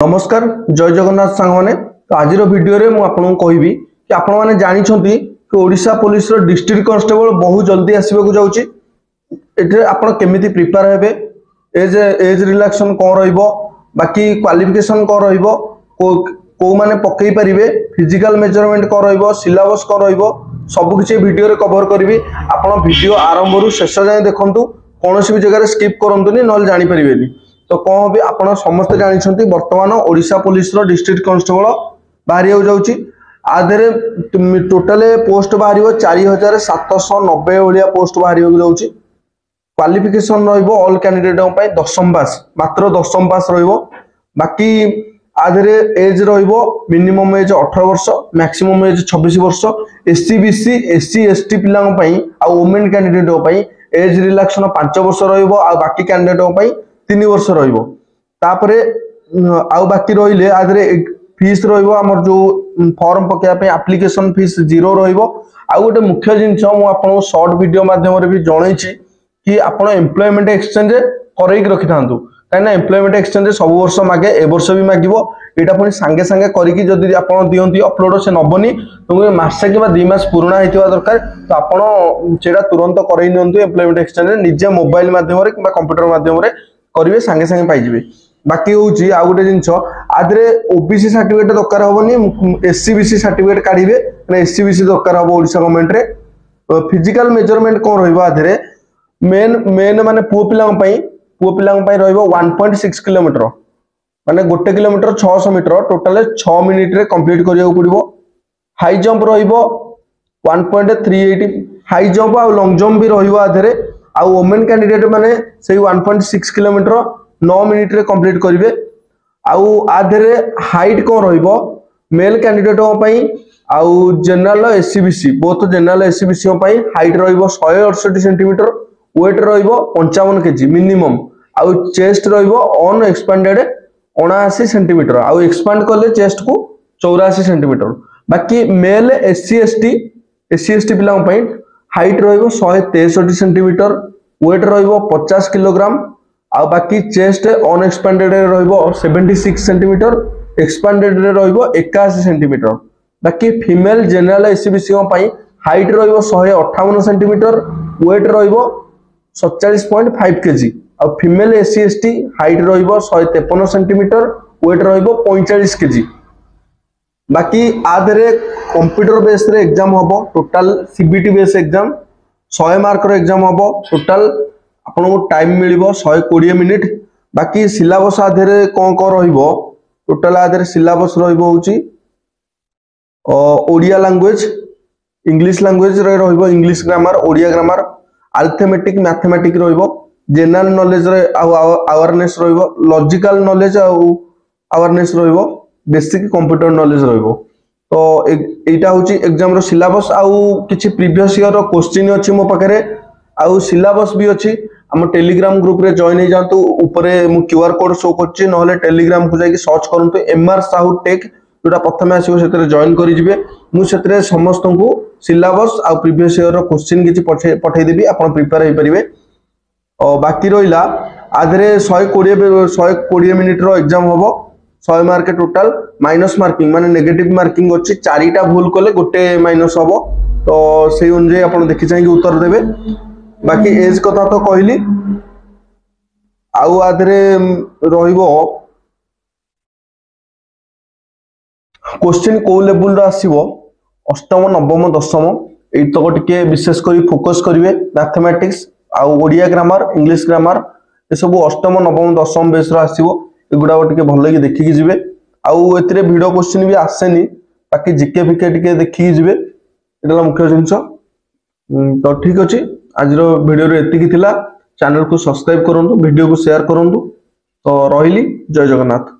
नमस्कार जय जगन्नाथ सांग मैंने तो आज वीडियो रे मु आपन कहबी कि आपण माने जानि छंती कि ओडिशा पुलिस रो डिस्ट्रिक्ट कांस्टेबल बहुत जल्दी आसीबा को जाउची एटे आपण केमिति प्रिपेयर हेबे एज रिलैक्सन कोन रहइबो बाकी क्वालिफिकेशन कोन रहइबो को माने पकई परिबे फिजिकल मेजरमेंट कोन रहइबो सिलेबस कोन रहइबो सब किछि वीडियो रे कवर करबी आपण वीडियो आरंभ रु शेष जाय देखंतु कोनोसी भी जगह रे स्किप करंतुनी नल जानि परिबेनी। तो कौन भी आपण समस्त जानी बर्तमान ओडिशा पुलिस रो डिस्ट्रिक्ट कांस्टेबल बाहरी हो जाउची आधे टोटल पोस्ट बाहरी 4790 ओलिया पोस्ट बाहरी हो जाउची। क्वालिफिकेशन रहइबो ऑल कैंडिडेट पई 10th पास मात्र 10th पास रहइबो। बाकी आधे एज रहइबो मिनिमम एज 18 वर्ष मैक्सिमम एज 26 वर्ष। एससी बीसी एससी एसटी पिलांग पई आ वुमेन कैंडिडेट पई एज रिलैक्सन 5 वर्ष रहइबो आ बाकी कैंडिडेट पई 3 वर्ष रहिबो। तापरे आउ बाकी रहिले आदरे फीस रहिबो हमर जो फॉर्म पकेया पे एप्लीकेशन फीस 0 रहिबो। आउ गोटे मुख्य जिंस मु आपन शॉर्ट वीडियो माध्यम रे भी जणैछि कि आपन एम्प्लॉयमेंट एक्सचेंज करैक रखि थांतु काना एम्प्लॉयमेंट एक्सचेंज सब वर्ष मागे ए वर्ष भी मागिबो एटा पनि संगे संगे करिकि जदि आपन दियंती अपलोड से नबनी तो मासे के बा 2 मास पुराना हेतिबा दरकार तो आपन सेटा तुरंत करై नियंतु एम्प्लॉयमेंट एक्सचेंज निजे मोबाइल माध्यम रे किबा कंप्यूटर माध्यम रे करिवे संगे संगे पाई जिवे। बाकी होची आ गुटे जिंस आदरे ओबीसी सर्टिफिकेट दरकार होबनी एससी बीसी सर्टिफिकेट काढिबे ना एससी बीसी दरकार होबो ओडिशा गवर्नमेंट रे। फिजिकल मेजरमेंट कोन रहइबो आदरे मेन माने पुओ पिलांग पई रहइबो 1.6 किलोमीटर माने 1 किलोमीटर 600 मीटर टोटल 6 मिनिट रे कंप्लीट करियो पड़िबो। हाई जंप रहइबो 1.38 हाई जंप आ लॉन्ग जंप भी रहइबो आदरे आ वुमेन कैंडिडेट माने से 1.6 किलोमीटर 9 मिनिट रे कंप्लीट करिवे। आउ आधरे हाइट को रहइबो मेल कैंडिडेट पई आउ general SCBC both general SCBC पई हाइट रहइबो 168 सेंटीमीटर वेट रहइबो 55 केजी मिनिमम आउ चेस्ट रहइबो ऑन एक्सपेंडेड 79 सेंटीमीटर आउ एक्सपांड करले चेस्ट को 84 सेंटीमीटर। बाकी मेल एससी एसटी पिलांग पई हाइट रहइबो 163 सेंटीमीटर वेट रहइबो 50 किलोग्राम आ बाकी चेस्ट ऑन एक्सपेंडेड रहइबो 76 सेंटीमीटर एक्सपेंडेड रहइबो 81 सेंटीमीटर। बाकी फीमेल जनरल एससीबीसी पई हाइट रहइबो 158 सेंटीमीटर वेट रहइबो 47.5 केजी आ फीमेल एससी एसटी हाइट रहइबो 153 सेंटीमीटर वेट रहइबो 45 केजी। बाकी आधरे कंप्यूटर बेस रे एग्जाम होबो total CBT base exam 100 mark रो एग्जाम होबो टोटल आपन को टाइम मिलिबो 120 मिनिट। बाकी सिलेबस आधरे कोन को रहइबो टोटल आधरे सिलेबस रहइबो होची ओडिया लैंग्वेज इंग्लिश लैंग्वेज रे रहइबो English grammar Odia grammar arithmetic mathematic रहइबो जनरल नॉलेज रे अवेयरनेस रहइबो लॉजिकल नॉलेज अवेयरनेस रहइबो बेसिक कंप्यूटर नॉलेज रहइबो। तो एटा होची एग्जाम रो सिलेबस आउ किछि प्रीवियस ईयर रो क्वेश्चन अछि मो पाखरे आउ सिलेबस भी अछि हम टेलीग्राम ग्रुप रे जॉइन हे जातु ऊपरे मु क्यूआर कोड शो करछि नहले टेलीग्राम को जाई सर्च करंतु एमआर साहू टेक जोटा प्रथमे आसीबो सेतरे जॉइन करि जिवे मु सेतरे समस्त को सिलेबस आउ प्रीवियस ईयर रो क्वेश्चन किछि पठै देबी आपण प्रिपेयर हे परिबे। और बाकी रहिला आधरे 120 मिनिट रो एग्जाम होबो 100 मार्क टोटल माइनस मार्किंग माने नेगेटिव मार्किंग अछि 4टा भूल कले गोटे माइनस होबो तो सेही अनुसार आपण देखि चाहिए उत्तर देबे। बाकी एज कथा तो कहली आउ आधरे रहिबो क्वेश्चन को लेवल रो आसीबो अष्टम नवम दशम एई तो टिके विशेष करी फोकस करिवे मैथमेटिक्स आउ ओडिया ग्रामर इंग्लिश ग्रामर ए सब अष्टम नवम दशम बेस रो आसीबो एगुडा टिके भल कि देखि जिवे आउ एतरे वीडियो क्वेश्चन भी आसेनी बाकी जीके फिके टिके देखि जिवे एटा मुख्य जिंस। तो ठीक अछि आज रो वीडियो रे एतिकी थिला चैनल को सब्सक्राइब करंतु वीडियो को शेयर करंतु तो रहिली जय जगन्नाथ।